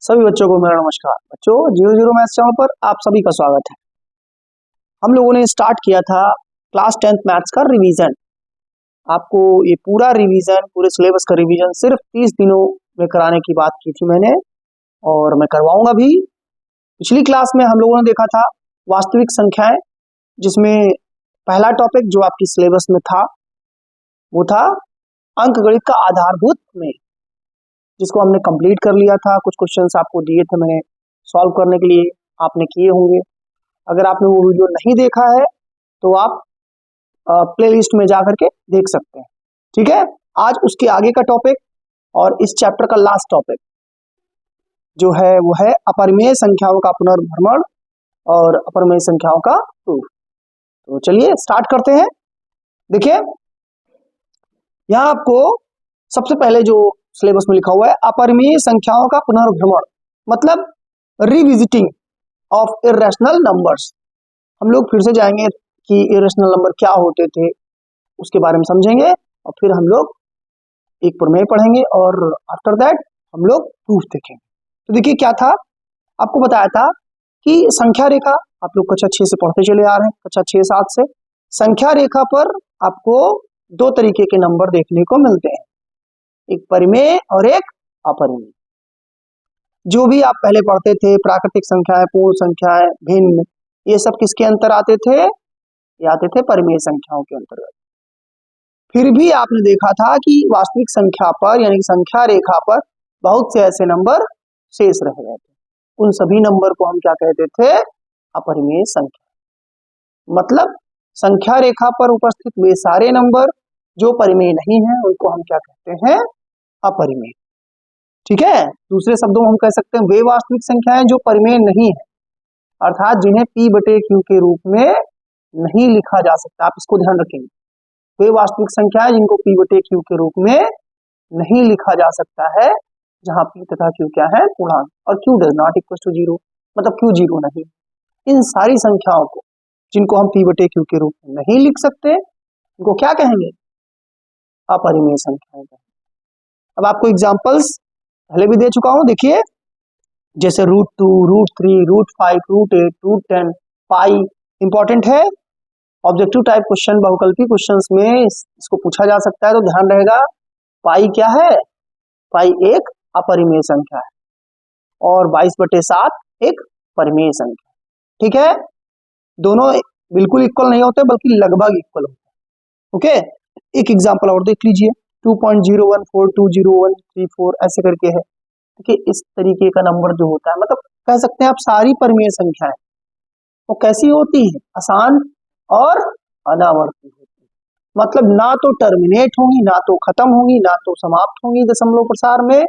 सभी बच्चों को मेरा नमस्कार। बच्चों, 00 मैथ्स चैनल पर आप सभी का स्वागत है। हम लोगों ने स्टार्ट किया था क्लास 10th मैथ्स का रिवीजन। आपको ये पूरा रिवीजन, पूरे सिलेबस का रिवीजन सिर्फ 30 दिनों में कराने की बात की थी मैंने, और मैं करवाऊंगा भी। पिछली क्लास में हम लोगों ने देखा था वास्तविक संख्याएं, जिसमें पहला टॉपिक जो आपकी सिलेबस में था वो था अंकगणित का आधारभूत में, जिसको हमने कंप्लीट कर लिया था। कुछ क्वेश्चंस आपको दिए थे मैंने सॉल्व करने के लिए, आपने किए होंगे। अगर आपने वो वीडियो नहीं देखा है तो आप प्लेलिस्ट में जा करके देख सकते हैं। ठीक है, आज उसके आगे का टॉपिक और इस चैप्टर का लास्ट टॉपिक जो है वो है अपरिमेय संख्याओं का पुनर्भ्रमण और अपरिमेय संख्याओं का प्रूफ। तो चलिए स्टार्ट करते हैं। देखिए, यहाँ आपको सबसे पहले जो सिलेबस में लिखा हुआ है अपरिमेय संख्याओं का पुनर्भ्रमण, मतलब रिविजिटिंग ऑफ इरेशनल नंबर्स। हम लोग फिर से जाएंगे कि इरेशनल नंबर क्या होते थे, उसके बारे में समझेंगे, और फिर हम लोग एक प्रमेय पढ़ेंगे और आफ्टर दैट हम लोग प्रूफ देखेंगे। तो देखिए क्या था, आपको बताया था कि संख्या रेखा, आप लोग कक्षा 6 से पढ़ते चले आ रहे हैं, कक्षा 6-7 से। संख्या रेखा पर आपको दो तरीके के नंबर देखने को मिलते हैं, एक परिमेय और एक अपरिमेय। जो भी आप पहले पढ़ते थे, प्राकृतिक संख्याएं, पूर्ण संख्याएं, भिन्न, ये सब किसके अंतर आते थे? ये आते थे परिमेय संख्याओं के अंतर्गत। फिर भी आपने देखा था कि वास्तविक संख्या पर यानी संख्या रेखा पर बहुत से ऐसे नंबर शेष रह गए थे। उन सभी नंबर को हम क्या कहते थे? अपरिमेय संख्या। मतलब संख्या रेखा पर उपस्थित वे सारे नंबर जो परिमेय नहीं है उनको हम क्या कहते हैं? अपरिमेय। ठीक है, दूसरे शब्दों में हम कह सकते हैं वे वास्तविक संख्याएं जो परिमेय नहीं है, अर्थात जिन्हें P/Q के रूप में नहीं लिखा जा सकता। आप इसको ध्यान रखेंगे, वे वास्तविक संख्याएं जिनको P/Q के रूप में नहीं लिखा जा सकता है, जहां P तथा Q क्या है? पूर्णांक, और Q does not equal to 0, मतलब Q 0 नहीं। इन सारी संख्याओं को जिनको हम P/Q के रूप में नहीं लिख सकते, इनको क्या कहेंगे? अपरिमेय संख्याएं कहेंगे। अब आपको एग्जांपल्स पहले भी दे चुका हूं, देखिए, जैसे √2, √3, √5, √8, √10, पाई। इंपॉर्टेंट है, ऑब्जेक्टिव टाइप क्वेश्चन, बहुकल्पी क्वेश्चंस में इसको पूछा जा सकता है, तो ध्यान रहेगा। पाई क्या है? पाई एक अपरिमेय संख्या है और 22/7 एक परिमेय संख्या। ठीक है, दोनों बिल्कुल इक्वल नहीं होते बल्कि लगभग इक्वल होते हैं। ओके, एक एग्जांपल और देख लीजिए, 2.014201334 ऐसे करके है। देखिए, इस तरीके का नंबर जो होता है, मतलब कह सकते हैं आप सारी परिमेय संख्याएं वो कैसी होती है? आसान और अनावर्ती होती है। मतलब ना तो टर्मिनेट होंगी, ना तो खत्म होंगी, ना तो समाप्त होंगी दशमलव प्रसार में,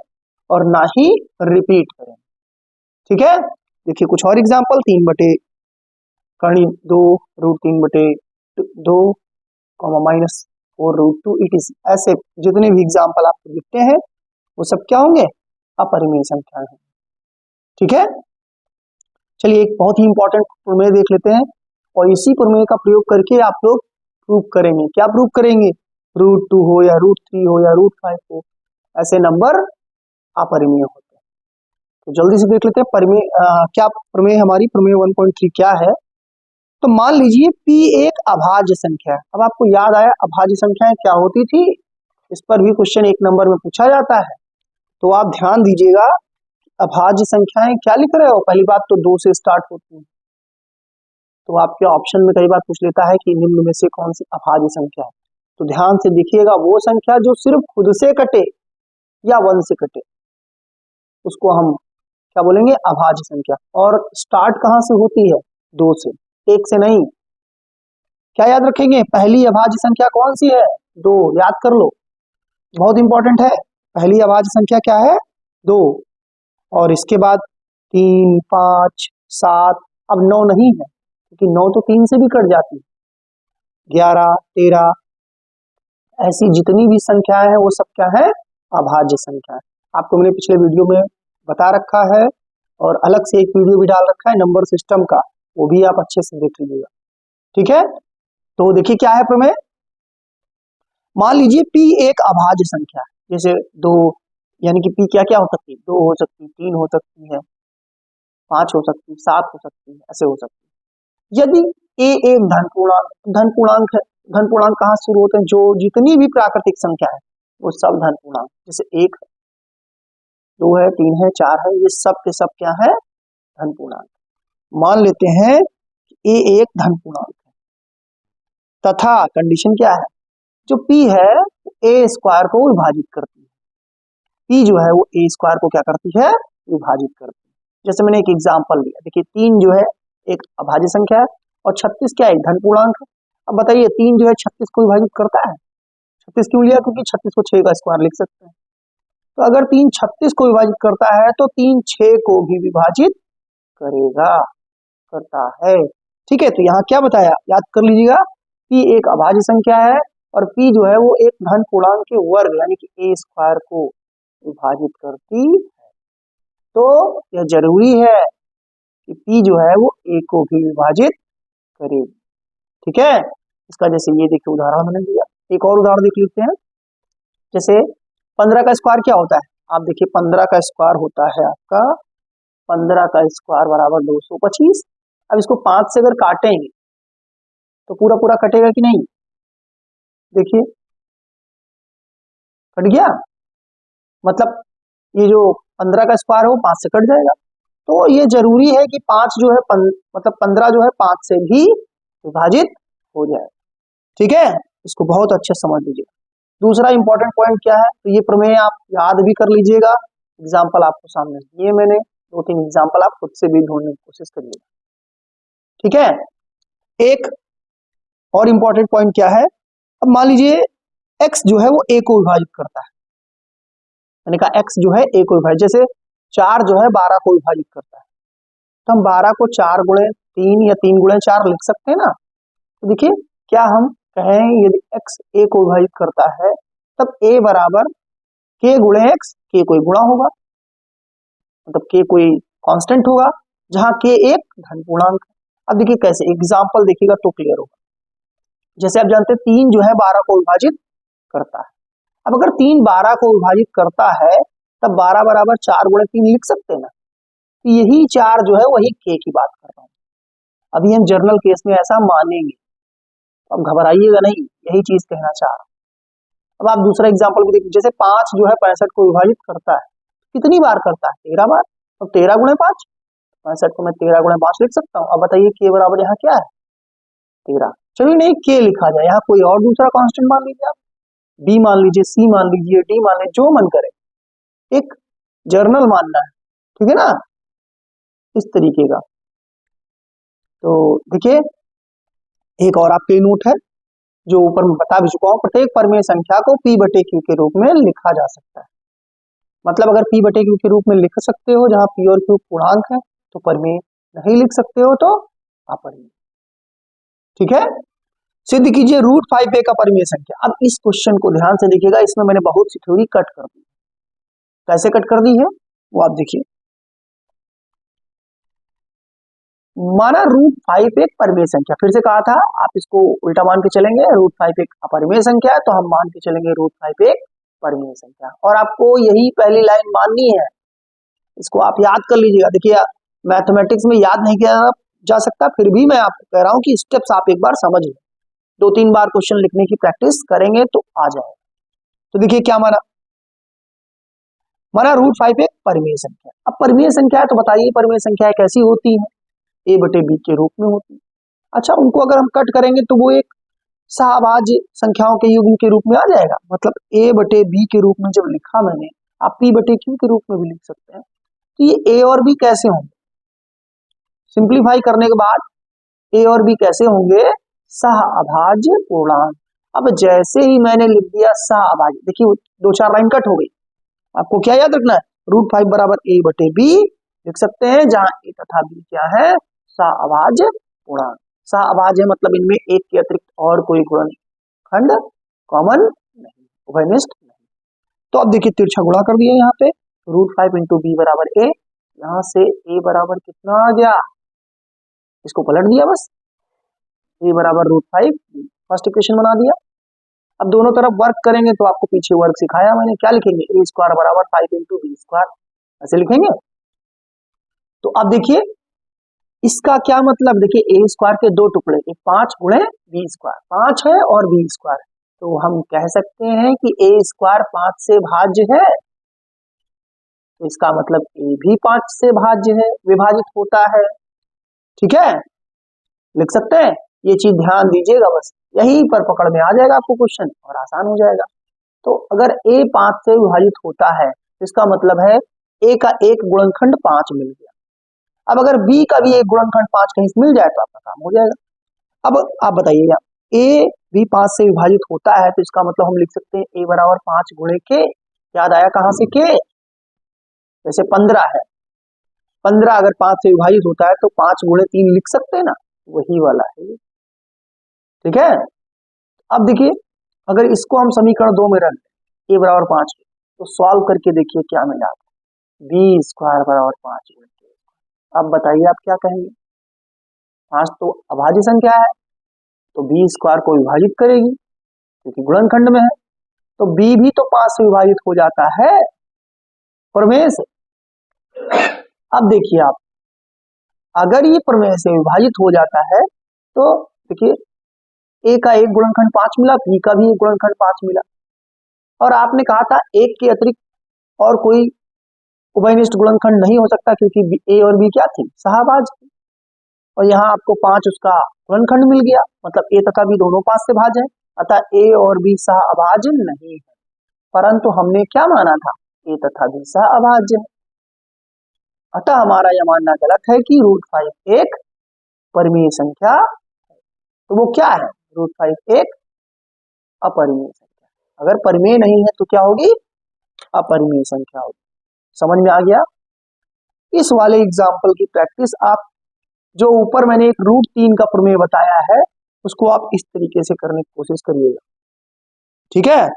और ना ही रिपीट करेंगे। ठीक है, देखिए कुछ और एग्जांपल, 3/2 √3/2 -4√2 ETC, ऐसे जितने भी एग्जांपल आपको दिखते हैं वो सब क्या होंगे? अपरिमेय संख्याएं हैं। ठीक है, चलिए एक बहुत ही इंपॉर्टेंट प्रमेय देख लेते हैं, और इसी प्रमेय का प्रयोग करके आप लोग प्रूव करेंगे। क्या प्रूव करेंगे? √2 हो या √3 हो या √5 हो, ऐसे नंबर अपरिमेय होते हैं। तो जल्दी से देख लेते हैं परिमेय क्या प्रमेय, हमारी प्रमेय 1.3 क्या है। तो मान लीजिए P एक अभाज्य संख्या है। अब आपको याद आया अभाज्य संख्याएं क्या होती थी, इस पर भी क्वेश्चन एक नंबर में पूछा जाता है। तो आप ध्यान दीजिएगा, अभाज्य संख्याएं क्या लिख रहे हो? पहली बात तो 2 से स्टार्ट होती है, तो आपके ऑप्शन में कई बार पूछ लेता है कि निम्न में से कौन सी अभाज्य संख्या है। तो ध्यान से देखिएगा, वो संख्या जो सिर्फ खुद से कटे या 1 से कटे उसको हम क्या बोलेंगे? अभाज्य संख्या। और स्टार्ट कहां से होती है? 2 से, 1 से नहीं। क्या याद रखेंगे? पहली अभाज्य संख्या कौन सी है? 2, याद कर लो, बहुत इंपॉर्टेंट है। पहली अभाज्य संख्या क्या है? 2, और इसके बाद 3, 5, 7, अब 9 नहीं है क्योंकि 9 तो 3 से भी कट जाती है। 11, 13, ऐसी जितनी भी संख्याएं हैं वो सब क्या है? अभाज्य संख्या है। आपको मैंने पिछले वीडियो में बता रखा है, और अलग से एक वीडियो भी डाल रखा है नंबर सिस्टम का, वो भी आप अच्छे से देख लीजिएगा। ठीक है, तो देखिए क्या है प्रमेय। मान लीजिए P एक अभाज्य संख्या है, जैसे 2, यानी कि पी क्या क्या हो सकती है, 2 हो सकती है, 3 हो सकती है, 5 हो सकती है, 7 हो सकती है, ऐसे हो सकती है। यदि ए एक धन पूर्णांक है, धन पूर्णांक कहाँ शुरू होते हैं, जो जितनी भी प्राकृतिक संख्या है वो सब धन पूर्णांक, जैसे 1 है, 2 है, 3 है, 4 है, ये सब के सब क्या है, धन पूर्णांक। मान लेते हैं कि ए एक धन पूर्णांक है तथा कंडीशन क्या है, जो पी है ए स्क्वायर को विभाजित करती है, पी जो है वो ए स्क्वायर को क्या करती है, विभाजित करती है। जैसे मैंने एक एग्जांपल लिया, देखिए 3 जो है एक अभाज्य संख्या है और 36 क्या है, एक धन पूर्णांक है। अब बताइए 3 जो है 36 को विभाजित करता है, 36 क्यों लिया, क्योंकि 36 को 6 का स्क्वायर लिख सकते हैं। तो अगर 3 36 को विभाजित करता है तो 3 6 को भी विभाजित करेगा, करता है। ठीक है, तो यहाँ क्या बताया, याद कर लीजिएगा, पी एक अभाज्य संख्या है और पी जो है वो एक धन पूर्णांक के वर्ग यानी कि ए स्क्वायर को विभाजित करती है। तो यह जरूरी है कि पी जो है वो ए को भी विभाजित करेगी। ठीक है, इसका जैसे ये देखिए उदाहरण मैंने दिया, एक और उदाहरण देख लेते हैं। जैसे 15 का स्क्वायर क्या होता है, आप देखिए 15 का स्क्वायर होता है आपका, 15 का स्क्वायर बराबर 225। अब इसको 5 से अगर काटेंगे तो पूरा पूरा कटेगा कि नहीं, देखिए कट गया, मतलब ये जो 15 का स्क्वायर है वो 5 से कट जाएगा। तो ये जरूरी है कि 5 जो है मतलब 15 जो है 5 से भी विभाजित हो जाए। ठीक है, इसको बहुत अच्छे से समझ लीजिए। दूसरा इंपॉर्टेंट पॉइंट क्या है, तो ये प्रमेय आप याद भी कर लीजिएगा, एग्जाम्पल आपको सामने दिए मैंने, 2-3 एग्जाम्पल आप खुद से भी ढूंढने की कोशिश करिएगा। ठीक है, एक और इंपॉर्टेंट पॉइंट क्या है, अब मान लीजिए x जो है वो a को विभाजित करता है, मैंने कहा x जो है a को विभाजित, जैसे 4 जो है 12 को विभाजित करता है, तो हम 12 को 4 गुणे 3 या 3 गुणे 4 लिख सकते हैं ना। तो देखिए क्या हम कहें, यदि x a को विभाजित करता है तब a बराबर k गुणे x, k कोई गुणा होगा, मतलब k कोई कांस्टेंट होगा, जहां k एक धन पूर्णांक है। अब देखिए कैसे, एग्जाम्पल देखिएगा तो क्लियर होगा। जैसे आप जानते हैं 3 जो है 12 को विभाजित करता है, अब अगर 3 12 को विभाजित करता है तब 12 बराबर 4 गुणे 3 लिख सकते हैं ना, तो यही 4 जो है वही k की बात कर रहा हूं। अभी हम जर्नल केस में ऐसा मानेंगे, अब घबराइएगा नहीं, यही चीज कहना चाह रहा हूं। अब आप दूसरा एग्जाम्पल भी देखिए, जैसे 5 जो है 65 को विभाजित करता है, कितनी बार करता है, 13 बार, तो 13 गुणे 5, 65 को मैं 13 गुणे 5 लिख सकता हूँ। अब बताइए के बराबर यहाँ क्या है, 13। चलिए नहीं के लिखा जाए, यहाँ कोई और दूसरा कांस्टेंट मान लीजिए, आप बी मान लीजिए, सी मान लीजिए, डी मान लीजिए, जो मन करे, एक जर्नल मानना है, ठीक है ना, इस तरीके का। तो देखिए एक और आपके नोट है जो ऊपर मैं बता भी चुका हूं, प्रत्येक परमेय संख्या को p बटे q के रूप में लिखा जा सकता है। मतलब अगर p बटे q के रूप में लिख सकते हो जहां p और q पूर्णांक है तो परमेय, नहीं लिख सकते हो तो अपरिमेय। ठीक है, सिद्ध कीजिए √5a का परमेय संख्या। अब इस क्वेश्चन को ध्यान से देखिएगा, इसमें मैंने बहुत सी थ्योरी कट कर दी। कैसे कट कर दी है वो आप देखिए। माना √5 एक परमेय संख्या, फिर से कहा था आप इसको उल्टा मान के चलेंगे, √5 एक अपरिमेय संख्या है तो हम मान के चलेंगे √5 एक परमेय संख्या, और आपको यही पहली लाइन माननी है, इसको आप याद कर लीजिएगा। देखिए मैथमेटिक्स में याद नहीं किया जा सकता, फिर भी मैं आपको कह रहा हूं कि स्टेप्स आप एक बार समझ लो, 2-3 बार क्वेश्चन लिखने की प्रैक्टिस करेंगे तो आ जाएगा। तो देखिए क्या माना, √5 एक परमेय संख्या। अब परमेय संख्या है तो बताइए परमेय संख्या कैसी होती है, a बटे b के रूप में होती है। अच्छा, उनको अगर हम कट करेंगे तो वो एक सहअभाज्य संख्याओं के युग्म के रूप में आ जाएगा, मतलब a बटे b के रूप में जब लिखा मैंने, आप p बटे q के रूप में भी लिख सकते हैं। तो ये a और b कैसे होंगे, सिंप्लीफाई करने के बाद a और b कैसे होंगे, सहअभाज्य पूर्णांक। अब जैसे ही मैंने लिख दिया सहअभाज्य, देखिए 2-4 लाइन कट हो गई, आपको क्या याद रखना है, √5 बराबर a बटे b लिख सकते हैं, जहां a तथा b क्या है, सहअभाज्य पूर्णांक। सहअभाज्य मतलब इनमें एक के अतिरिक्त और कोई गुणनखंड कॉमन नहीं, उभयनिष्ठ नहीं। तो अब देखिए तिरछा गुणा कर दिया यहाँ पे, √5 इंटू बी बराबर a, यहाँ से a बराबर कितना आ गया, इसको पलट दिया बस, a बराबर √5, फर्स्ट इक्वेशन बना दिया। अब दोनों तरफ वर्क करेंगे तो आपको पीछे वर्क सिखाया मैंने, क्या लिखेंगे ए स्क्वायर बराबर 5 इंटू बी स्क्वायर, ऐसे लिखेंगे। तो अब देखिए इसका क्या मतलब, देखिए ए स्क्वायर के दो टुकड़े, एक 5 गुणे बी स्क्वायर, 5 है और बी स्क्वायर, तो हम कह सकते हैं कि ए स्क्वायर 5 से भाज्य है, तो इसका मतलब ए भी 5 से भाज्य है, विभाजित होता है। ठीक है, लिख सकते हैं, ये चीज ध्यान दीजिएगा, बस यहीं पर पकड़ में आ जाएगा आपको क्वेश्चन और आसान हो जाएगा। तो अगर ए 5 से विभाजित होता है तो इसका मतलब है ए का एक गुणनखंड 5 मिल गया। अब अगर बी का भी एक गुणनखंड 5 कहीं से मिल जाए तो आपका काम हो जाएगा। अब आप बताइएगा ए भी 5 से विभाजित होता है तो इसका मतलब हम लिख सकते हैं ए बराबर 5 गुणे के, याद आया कहां से के, जैसे 15 है, 15 अगर 5 से विभाजित होता है तो 5 गुणे 3 लिख सकते हैं ना, वही वाला है ये। ठीक है, अब देखिए अगर इसको हम समीकरण 2 में रख दें ए बराबर 5 तो सॉल्व करके देखिए क्या मिला, बी स्क्वायर बराबर 5 गुणे के। अब बताइए आप क्या कहेंगे, 5 तो अभाज्य संख्या है तो बी स्क्वायर को विभाजित करेगी क्योंकि गुणनखंड में है, तो बी भी तो 5 से विभाजित हो जाता है प्रमेय से। अब देखिए आप, अगर ये प्रमेय से विभाजित हो जाता है तो देखिए ए का एक गुणनखंड 5 मिला, बी का भी एक गुणनखंड 5 मिला, और आपने कहा था एक के अतिरिक्त और कोई उभयनिष्ठ गुणनखंड नहीं हो सकता क्योंकि ए और बी क्या थी, सहभाज्य, और यहाँ आपको 5 उसका गुणनखंड मिल गया, मतलब ए तथा बी दोनों 5 से भाज्य है, अतः ए और बी सहअभाज्य नहीं है। परंतु हमने क्या माना था, ए तथा बी सहअभाज्य है, अतः हमारा यह मानना गलत है कि √5 एक परिमेय संख्या है। तो वो क्या है, √5 एक अपरिमेय संख्या, अगर परिमेय नहीं है तो क्या होगी, अपरिमेय संख्या होगी। समझ में आ गया। इस वाले एग्जाम्पल की प्रैक्टिस आप, जो ऊपर मैंने एक √3 का प्रमेय बताया है उसको आप इस तरीके से करने की कोशिश करिएगा। ठीक है,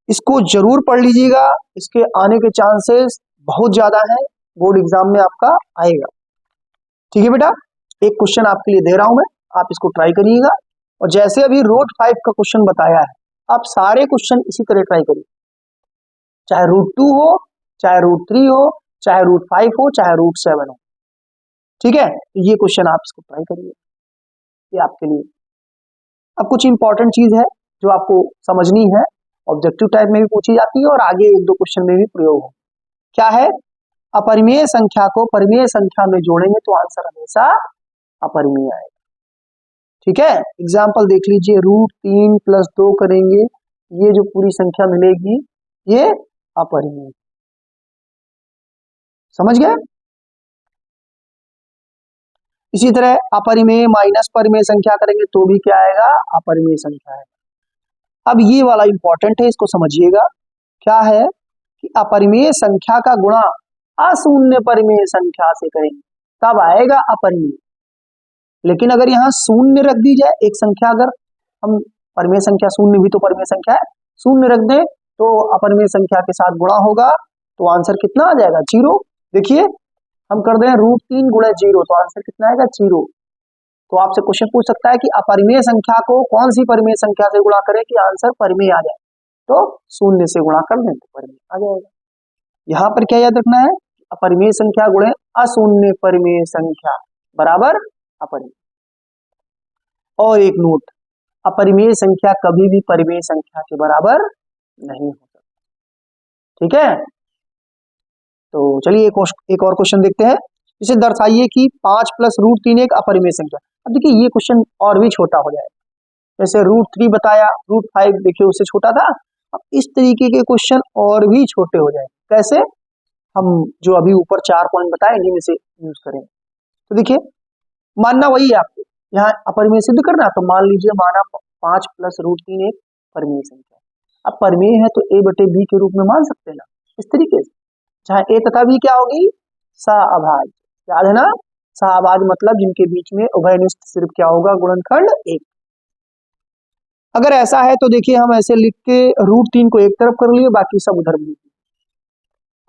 इसको जरूर पढ़ लीजिएगा, इसके आने के चांसेस बहुत ज्यादा हैं, बोर्ड एग्जाम में आपका आएगा। ठीक है बेटा, एक क्वेश्चन आपके लिए दे रहा हूं मैं, आप इसको ट्राई करिएगा, और जैसे अभी √5 का क्वेश्चन बताया है आप सारे क्वेश्चन इसी तरह ट्राई करिए, चाहे √2 हो, चाहे √3 हो, चाहे √5 हो, चाहे √7 हो। ठीक है, तो ये क्वेश्चन आप इसको ट्राई करिए, ये आपके लिए। अब कुछ इंपॉर्टेंट चीज है जो आपको समझनी है, ऑब्जेक्टिव टाइप में भी पूछी जाती है और आगे 1-2 क्वेश्चन में भी प्रयोग हो। क्या है, अपरिमेय संख्या को परिमेय संख्या में जोड़ेंगे तो आंसर हमेशा अपरिमेय आएगा। ठीक है, एग्जाम्पल देख लीजिए, √3 + 2 करेंगे, ये जो पूरी संख्या मिलेगी ये अपरिमेय, समझ गए। इसी तरह अपरिमेय माइनस परिमेय संख्या करेंगे तो भी क्या आएगा, अपरिमेय संख्या है। अब ये वाला इंपॉर्टेंट है, इसको समझिएगा, क्या है कि अपरिमेय संख्या का गुणा अशून्य परिमेय संख्या से करेंगे तब आएगा अपरिमेय। लेकिन अगर यहाँ शून्य रख दी जाए, एक संख्या अगर हम, परिमेय संख्या शून्य भी तो परिमेय संख्या है, शून्य रख दें तो अपरिमेय संख्या के साथ गुणा होगा तो आंसर कितना आ जाएगा, 0। देखिए हम कर दें √3 गुणे 0 तो आंसर कितना आएगा, 0। तो आपसे क्वेश्चन पूछ सकता है कि अपरिमेय संख्या को कौन सी परिमेय संख्या से गुणा करें कि आंसर परिमेय आ जाए, तो शून्य से गुणा कर दें तो परिमेय आ जाएगा। यहाँ पर क्या याद रखना है, अपरिमेय संख्या गुणे अशून्य परिमेय संख्या बराबर अपरिमेय। और एक नोट, अपरिमेय संख्या कभी भी परिमेय संख्या के बराबर नहीं हो सकती। ठीक है, तो चलिए एक और क्वेश्चन देखते हैं, इसे दर्शाइए कि 5 + √3 एक अपरिमेय संख्या। अब देखिए ये क्वेश्चन और भी छोटा हो जाएगा, जैसे √3 बताया, √5 देखिए उससे छोटा था, अब इस तरीके के क्वेश्चन और भी छोटे हो जाएंगे। कैसे, हम जो अभी ऊपर 4 पॉइंट बताए इन्हीं में से यूज करेंगे। तो देखिए मानना वही है, आपको यहाँ अपरिमेय सिद्ध करना, तो मान लीजिए माना 5 + √3 एक परिमेय संख्या। अब परिमेय है तो a/b के रूप में मान सकते हैं ना, इस तरीके से, जहाँ a तथा b क्या होगी, सहअभाज्य, याद है ना, सहअभाज्य मतलब जिनके बीच में उभयनिष्ठ सिर्फ क्या होगा, गुणनखंड 1। अगर ऐसा है तो देखिए हम ऐसे लिख के √3 को एक तरफ कर लिए, बाकी सब उधर भी।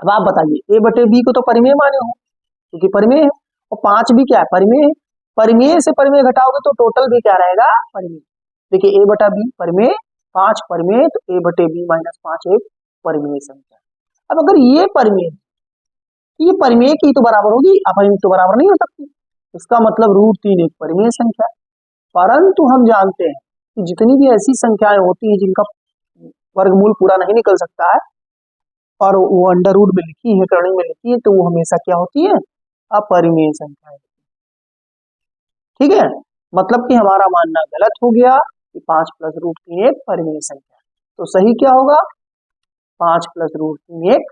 अब आप बताइए a/b को तो परिमेय माने हो क्योंकि परिमेय है, और 5 भी क्या है, परिमेय है, परिमेय से परिमेय घटाओगे तो टोटल भी क्या रहेगा, परिमेय। देखिए a/b परिमेय 5 परिमेय, तो a बटे b माइनस 5 एक परिमेय संख्या। अब अगर ये परिमेय, ये परिमेय की तो बराबर होगी, अपरिमेय तो बराबर नहीं हो सकती। इसका मतलब √3 एक परिमेय संख्या। परंतु हम जानते हैं कि जितनी भी ऐसी संख्याएं होती हैं जिनका वर्गमूल पूरा नहीं निकल सकता है और वो अंडर रूट में लिखी है, कर्ण में लिखी है, तो वो हमेशा क्या होती है, अपरिमेय संख्या। ठीक है, मतलब कि हमारा मानना गलत हो गया कि 5 प्लस √3 एक परिमेय संख्या। तो सही क्या होगा, 5 प्लस √3 एक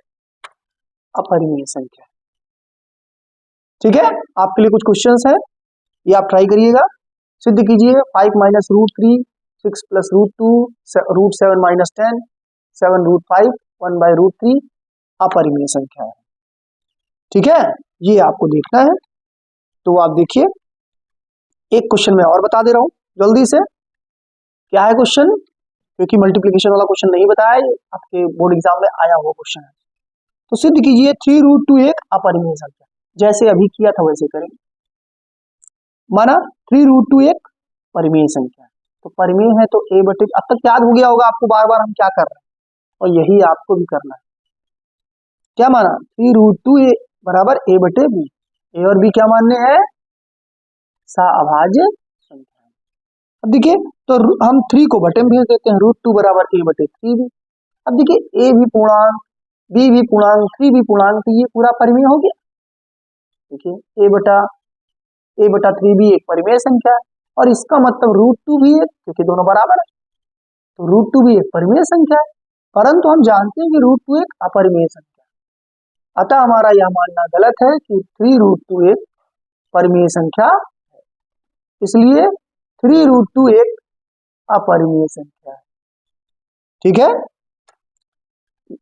अपरिमेय संख्या। ठीक है, आपके लिए कुछ क्वेश्चंस है, ये आप ट्राई करिएगा, सिद्ध कीजिए। 5 माइनस √3, 6 प्लस √2, √7 माइनस 10, 7 √5, 1 बाई √3 अपरिमेय संख्या है। ठीक है, ये आपको देखना है। तो आप देखिए, एक क्वेश्चन मैं और बता दे रहा हूं जल्दी से। क्या है क्वेश्चन, क्योंकि मल्टीप्लिकेशन वाला क्वेश्चन नहीं बताया, ये आपके बोर्ड एग्जाम में आया हुआ क्वेश्चन है। तो सिद्ध कीजिए 3√2 एक अपरिमेय संख्या। जैसे अभी किया था वैसे करेंगे। माना 3√2 एक परिमेय संख्या, तो परिमेय है तो a बटे, अब तक याद हो गया होगा आपको बार बार हम क्या कर रहे हैं, और यही आपको भी करना है। क्या माना, 3√2 बराबर a बटे b। a और b क्या मानने हैं, सअभाज्य संख्या। अब देखिए, तो हम 3 को बटे में भेज देते हैं, √2 बराबर a बटे 3b। अब देखिए a भी पूर्णांक, b भी पूर्णांक, 3 भी पूर्णांक, तो ये पूरा परिमेय हो गया। देखिए a बटा 3b एक परिमेय संख्या है, और इसका मतलब √2 भी है, क्योंकि दोनों बराबर है, तो √2 भी एक परिमेय संख्या है। परंतु हम जानते हैं कि √2 एक अपरिमेय संख्या, अतः हमारा यह मानना गलत है कि 3√2 एक परिमेय संख्या है। इसलिए 3√2 एक अपरिमेय संख्या है। ठीक है,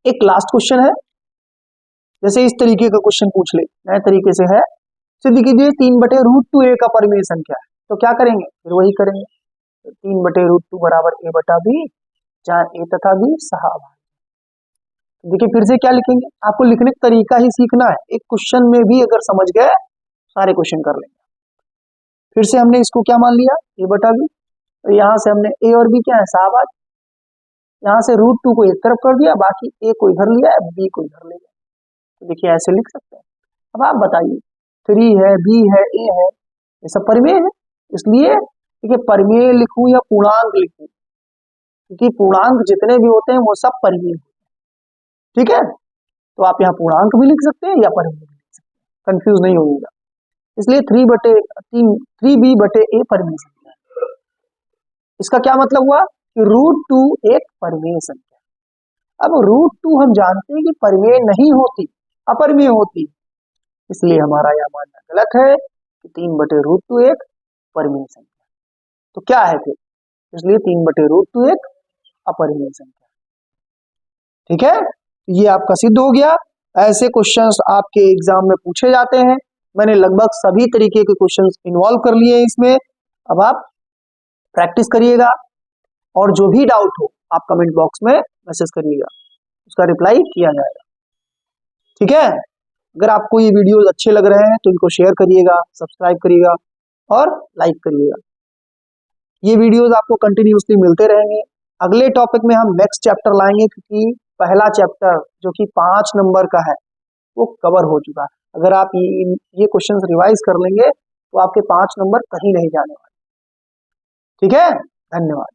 एक लास्ट क्वेश्चन है, जैसे इस तरीके का क्वेश्चन पूछ ले, नए तरीके से है, सिद्ध कीजिए 3 बटे √2 एक अपरिमेय संख्या है। तो क्या करेंगे, फिर वही करेंगे, तो 3 बटे √2 बराबर a बटा b, जहां a तथा b सहाभाज्य। देखिए फिर से क्या लिखेंगे, आपको लिखने का तरीका ही सीखना है। एक क्वेश्चन में भी अगर समझ गए, सारे क्वेश्चन कर लेंगे। फिर से हमने इसको क्या मान लिया, a बटा b, तो यहाँ से हमने a और b क्या है, सहाभाज्य। यहाँ से √2 को एक तरफ कर दिया, बाकी a को इधर लिया, b को इधर ले गया। तो देखिए ऐसे लिख सकते हैं। अब आप बताइए, 3 है, b है, a है, ये सब परिमेय है। इसलिए देखिए परिमेय लिखूं या पूर्णांक लिखूं, क्योंकि पूर्णांक जितने भी होते हैं वो सब परिमेय होते हैं। ठीक है, तो आप यहाँ पूर्णांक भी लिख सकते हैं या परिमेय भी लिख सकते हैं, कंफ्यूज नहीं होगा। इसलिए 3b बटे a परिमेय संख्या है। इसका क्या मतलब हुआ कि √2 एक परिमेय संख्या। अब √2 हम जानते हैं कि परिमेय नहीं होती, अपरिमेय होती, इसलिए हमारा यह मानना गलत है कि 3 बटे √2 एक परिमेय संख्या। तो क्या है फिर, इसलिए 3 बटे √2 एक अपरिमेय संख्या। ठीक है, ये आपका सिद्ध हो गया। ऐसे क्वेश्चंस आपके एग्जाम में पूछे जाते हैं। मैंने लगभग सभी तरीके के क्वेश्चंस इन्वॉल्व कर लिए हैं इसमें। अब आप प्रैक्टिस करिएगा, और जो भी डाउट हो आप कमेंट बॉक्स में मैसेज करिएगा, उसका रिप्लाई किया जाएगा। ठीक है, अगर आपको ये वीडियोस अच्छे लग रहे हैं तो इनको शेयर करिएगा, सब्सक्राइब करिएगा और लाइक करिएगा। ये वीडियोस आपको कंटिन्यूसली मिलते रहेंगे। अगले टॉपिक में हम नेक्स्ट चैप्टर लाएंगे, क्योंकि पहला चैप्टर जो कि 5 नंबर का है वो कवर हो चुका है। अगर आप ये क्वेश्चंस रिवाइज कर लेंगे तो आपके 5 नंबर कहीं नहीं जाने वाले। ठीक है, धन्यवाद।